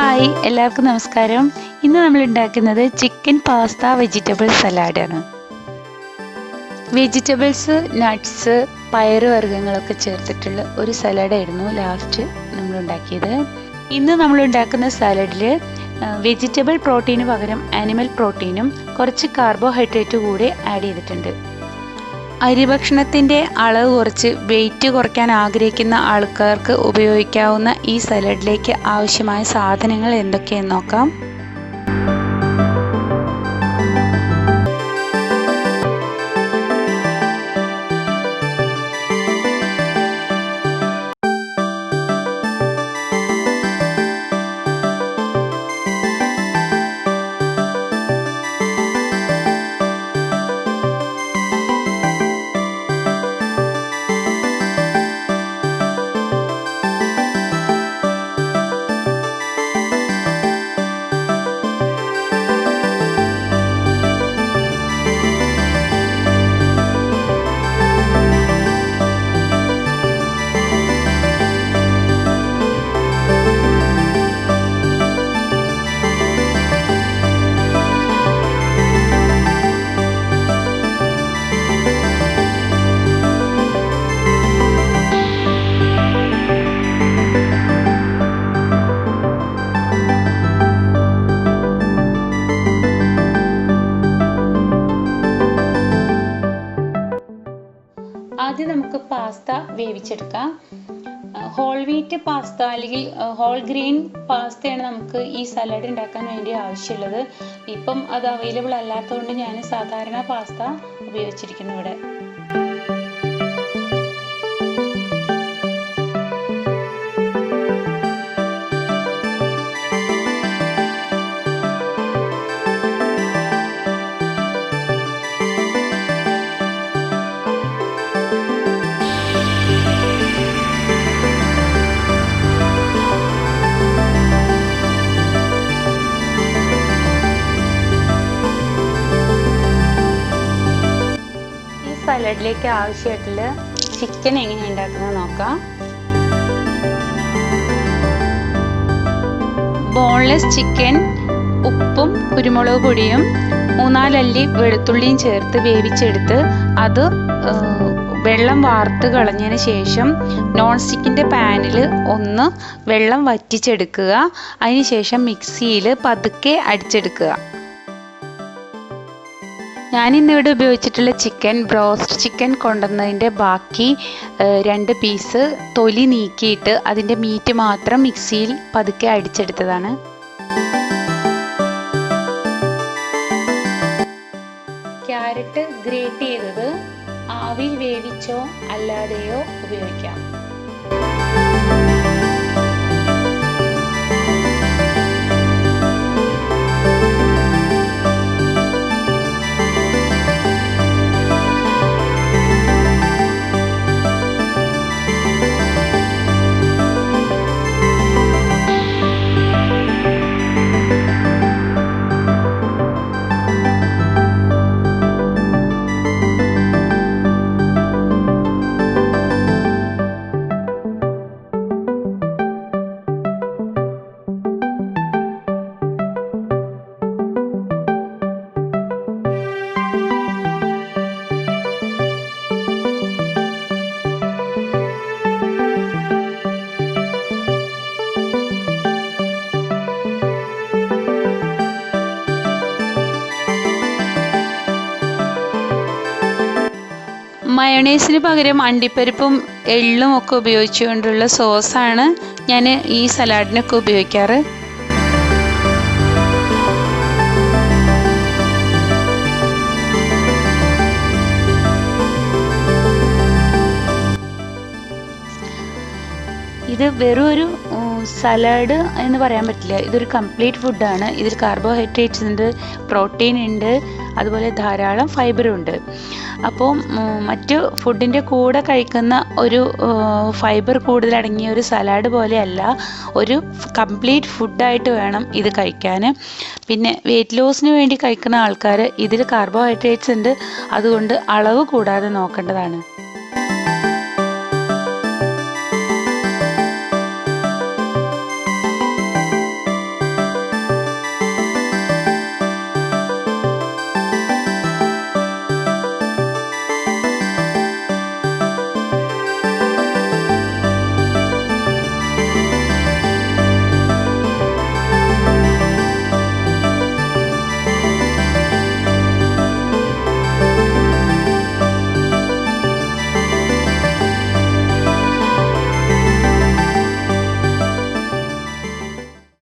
Hi, എല്ലാവർക്കും നമസ്കാരം. ഇന്ന് നമ്മൾ ഉണ്ടാക്കുന്നത് ചിക്കൻ പാസ്ത വെജിറ്റബിൾ സലാഡാണ്. വെജിറ്റബിൾസ്, നട്ട്സ്, പയറുവർഗ്ഗങ്ങളൊക്കെ ചേർത്തിട്ടുള്ള ഒരു സലാഡായിരുന്നു ലാസ്റ്റ് നമ്മൾ ഉണ്ടാക്കിയത്. ഇന്ന് നമ്മൾ ഉണ്ടാക്കുന്ന സാലഡിൽ വെജിറ്റബിൾ പ്രോട്ടീന് പകരം ആനിമൽ പ്രോട്ടീനും കുറച്ച് കാർബോഹൈഡ്രേറ്റ് കൂടി ആഡ് ചെയ്തിട്ടുണ്ട്. അരിഭക്ഷണത്തിൻ്റെ അളവ് കുറച്ച് വെയിറ്റ് കുറയ്ക്കാൻ ആഗ്രഹിക്കുന്ന ആൾക്കാർക്ക് ഉപയോഗിക്കാവുന്ന ഈ സലാഡിലേക്ക് ആവശ്യമായ സാധനങ്ങൾ എന്തൊക്കെയെന്ന് നോക്കാം. ആദ്യം നമുക്ക് പാസ്ത വേവിച്ചെടുക്കാം. ഹോൾ വീറ്റ് പാസ്ത അല്ലെങ്കിൽ ഹോൾ ഗ്രെയിൻ പാസ്തയാണ് നമുക്ക് ഈ സലാഡ് ഉണ്ടാക്കാൻ വേണ്ടി ആവശ്യമുള്ളത്. ഇപ്പം അത് അവൈലബിൾ അല്ലാത്തതുകൊണ്ട് ഞാൻ സാധാരണ പാസ്ത ഉപയോഗിച്ചിരിക്കുന്നു ഇവിടെ. സലാഡിലേക്ക് ആവശ്യമായിട്ടുള്ള ചിക്കൻ എങ്ങനെ ഉണ്ടാക്കുന്നത് നോക്കാം. ബോൺലെസ് ചിക്കൻ ഉപ്പും കുരുമുളക് പൊടിയും 3-4 അല്ലി വെളുത്തുള്ളിയും ചേർത്ത് വേവിച്ചെടുത്ത് അത് വെള്ളം വാർത്ത് കളഞ്ഞതിന് ശേഷം നോൺ സ്റ്റിക്കിൻ്റെ പാനിൽ ഒന്ന് വെള്ളം വറ്റിച്ചെടുക്കുക. അതിനുശേഷം മിക്സിയിൽ പതുക്കെ അടിച്ചെടുക്കുക. ഞാനിന്നിവിടെ ഉപയോഗിച്ചിട്ടുള്ള ചിക്കൻ ബ്രോസ്റ്റ് ചിക്കൻ കൊണ്ടുവന്നതിൻ്റെ ബാക്കി 2 പീസ് തൊലി നീക്കിയിട്ട് അതിൻ്റെ മീറ്റ് മാത്രം മിക്സിയിൽ പതുക്കെ അടിച്ചെടുത്തതാണ്. ക്യാരറ്റ് ഗ്രേറ്റ് ചെയ്തത് ആവിയിൽ വേവിച്ചോ അല്ലാതെയോ ഉപയോഗിക്കാം. മയോണൈസിന് പകരം അണ്ടിപ്പരിപ്പും എള്ളും ഒക്കെ ഉപയോഗിച്ചുകൊണ്ടുള്ള സോസാണ് ഞാൻ ഈ സലാഡിനൊക്കെ ഉപയോഗിക്കാറ്. ഇത് വെറും ഒരു സലാഡ് എന്ന് പറയാൻ പറ്റില്ല. ഇതൊരു കംപ്ലീറ്റ് ഫുഡാണ്. ഇതിൽ കാർബോഹൈഡ്രേറ്റ്സ് ഉണ്ട്, പ്രോട്ടീൻ ഉണ്ട്, അതുപോലെ ധാരാളം ഫൈബറും ഉണ്ട്. അപ്പോൾ മറ്റ് ഫുഡിൻ്റെ കൂടെ കഴിക്കുന്ന ഒരു ഫൈബർ കൂടുതലടങ്ങിയ ഒരു സലാഡ് പോലെയല്ല, ഒരു കംപ്ലീറ്റ് ഫുഡായിട്ട് വേണം ഇത് കഴിക്കാൻ. പിന്നെ വെയിറ്റ് ലോസിന് വേണ്ടി കഴിക്കുന്ന ആൾക്കാർ ഇതിൽ കാർബോഹൈഡ്രേറ്റ്സ് ഉണ്ട്, അതുകൊണ്ട് അളവ് കൂടാതെ നോക്കേണ്ടതാണ്.